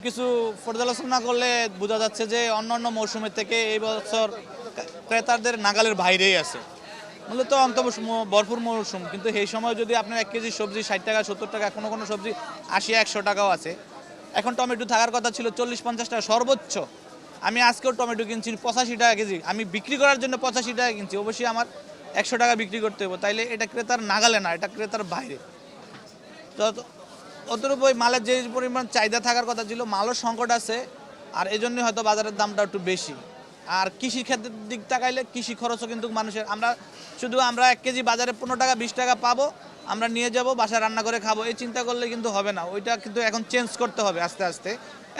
কিছু পর্যালোচনা করলে বোঝা যাচ্ছে যে অন্যান্য মৌসুমের থেকে এই বছর ক্রেতাদের নাগালের বাইরেই আছে। মূলত ভরপুর মৌসুম, কিন্তু এই সময় যদি আপনার 1 কেজি সবজি 60 টাকা 70 টাকা, কোনো কোনো সবজি 80-100 টাকাও আছে। এখন টমেটো থাকার কথা ছিল 40-50 টাকা সর্বোচ্চ। আমি আজকেও টমেটো কিনছি 85 টাকা কেজি। আমি বিক্রি করার জন্য 85 টাকা কিনছি, অবশ্যই আমার 100 টাকা বিক্রি করতে হবে। তাইলে এটা ক্রেতার নাগালে না, এটা ক্রেতার বাইরে। তো অতটুকু ওই মালের যে পরিমাণ চাহিদা থাকার কথা ছিল, মালও সংকট আছে, আর এই জন্যই হয়তো বাজারের দামটা একটু বেশি। আর কৃষি ক্ষেত্রের দিক তাকাইলে কৃষি খরচও কিন্তু মানুষের, আমরা 1 কেজি বাজারে 15 টাকা 20 টাকা পাবো, আমরা নিয়ে যাব বাসায় রান্না করে খাবো, এই চিন্তা করলে কিন্তু হবে না। ওইটা কিন্তু এখন চেঞ্জ করতে হবে আস্তে আস্তে।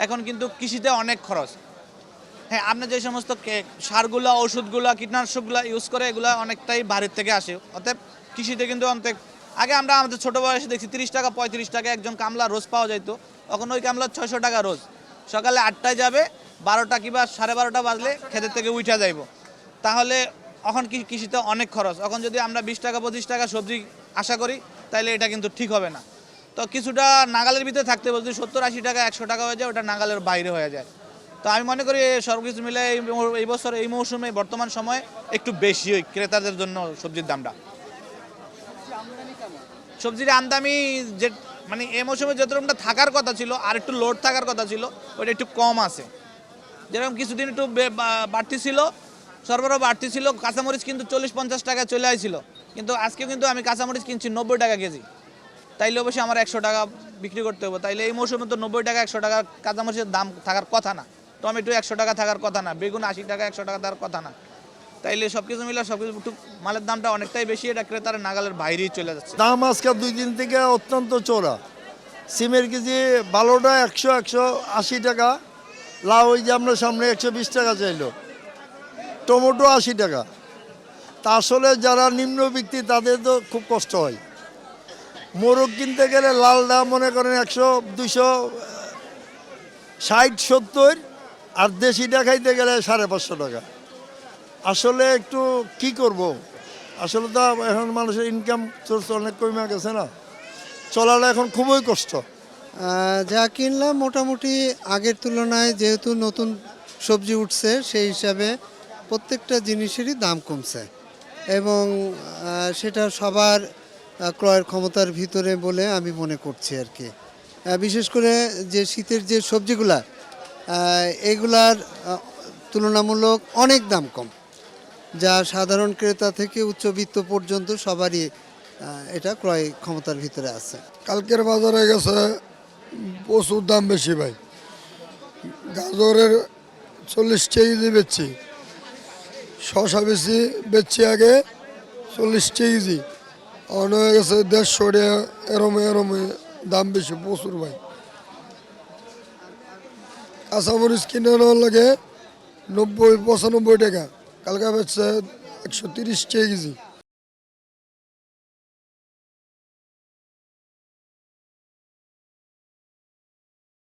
এখন কিন্তু কৃষিতে অনেক খরচ। হ্যাঁ, আপনি যে সমস্ত সারগুলা, ওষুধগুলা, কীটনাশকগুলা ইউজ করে, এগুলা অনেকটাই বাইরের থেকে আসে। অতএব কৃষিতে কিন্তু অনেক আগে আমরা আমাদের ছোটো বয়সে দেখছি 30 টাকা 35 টাকা একজন কামলা রোজ পাওয়া যেত। তখন ওই কামলা 600 টাকা রোজ। সকালে 8টায় যাবে, 12টা কিংবা 12:30 বাজলে ক্ষেতের থেকে উঠা যাইব। তাহলে এখন কৃষিতে অনেক খরচ। এখন যদি আমরা 20 টাকা 25 টাকা সবজি আশা করি, তাহলে এটা কিন্তু ঠিক হবে না। তো কিছুটা নাগালের ভিতরে থাকতে হবে। যদি 70-80 টাকা 100 টাকা হয়ে যায়, ওটা নাগালের বাইরে হয়ে যায়। তো আমি মনে করি সবকিছু মিলে এই বছর এই মৌসুমে বর্তমান সময়ে একটু বেশি ওই ক্রেতাদের জন্য সবজির দামটা। সবজির আমদানি যে মানে এই মৌসুমে যতটা থাকার কথা ছিল, আর একটু লোড থাকার কথা ছিল, ওটা একটু কম আছে। যেরকম কিছুদিন একটু বাড়তি ছিল, সরবরাহ বাড়তি ছিল, কাঁচামরিচ কিন্তু 40-50 টাকা চলে আসছিল। কিন্তু আজকে কিন্তু আমি কাঁচামরিচ কিনছি 90 টাকা কেজি। তাইলে অবশ্যই আমার 100 টাকা বিক্রি করতে হবে। তাইলে এই মৌসুমে তো 90 টাকা 100 টাকা কাঁচামরিচের দাম থাকার কথা না, টমেটো 100 টাকা থাকার কথা না, বেগুন 80 টাকা 100 টাকা থাকার কথা না। তাইলে সবকিছু মিলে সবকিছু একটু মালের দামটা অনেকটাই বেশি, এটা ক্রেতার নাগালের বাইরেই চলে যাচ্ছে। দাম আজকে 2 দিন থেকে অত্যন্ত চড়া। সিমের কেজি ভালোটা 100-180 টাকা, লাউ ওই যে আপনার সামনে 120 টাকা চাইলো, টমেটো 80 টাকা। তা আসলে যারা নিম্ন ব্যক্তি তাদের তো খুব কষ্ট হয়। মোরগ কিনতে গেলে লালটা মনে করেন 100-260-70, আর দেশিটা খাইতে গেলে 550 টাকা। আসলে একটু কি করব, আসলে তো এখন মানুষের ইনকাম সোর্স অনেক কমে গেছে না, চলাটা এখন খুবই কষ্ট। যা কিনলাম মোটামুটি আগের তুলনায়, যেহেতু নতুন সবজি উঠছে সেই হিসাবে প্রত্যেকটা জিনিসেরই দাম কমছে, এবং সেটা সবার ক্রয়ের ক্ষমতার ভিতরে বলে আমি মনে করছি আর কি। বিশেষ করে যে শীতের যে সবজিগুলা, এগুলার তুলনামূলক অনেক দাম কম, যা সাধারণ ক্রেতা থেকে উচ্চবিত্ত পর্যন্ত সবারই এটা ক্রয় ক্ষমতার ভিতরে আছে। কালকের বাজারে গেছে প্রচুর দাম বেশি ভাই। গাজরের 40 কেজি বেচছি, শশা বেচছি আগে 40 কেজি, অন হয়ে গেছে 150 টাকা, এরমে দাম বেশি প্রচুর ভাই। কাঁচামরিচ কিনে নেওয়ার লাগে 90-95 টাকা, কালকে বেচছে 130 কেজি।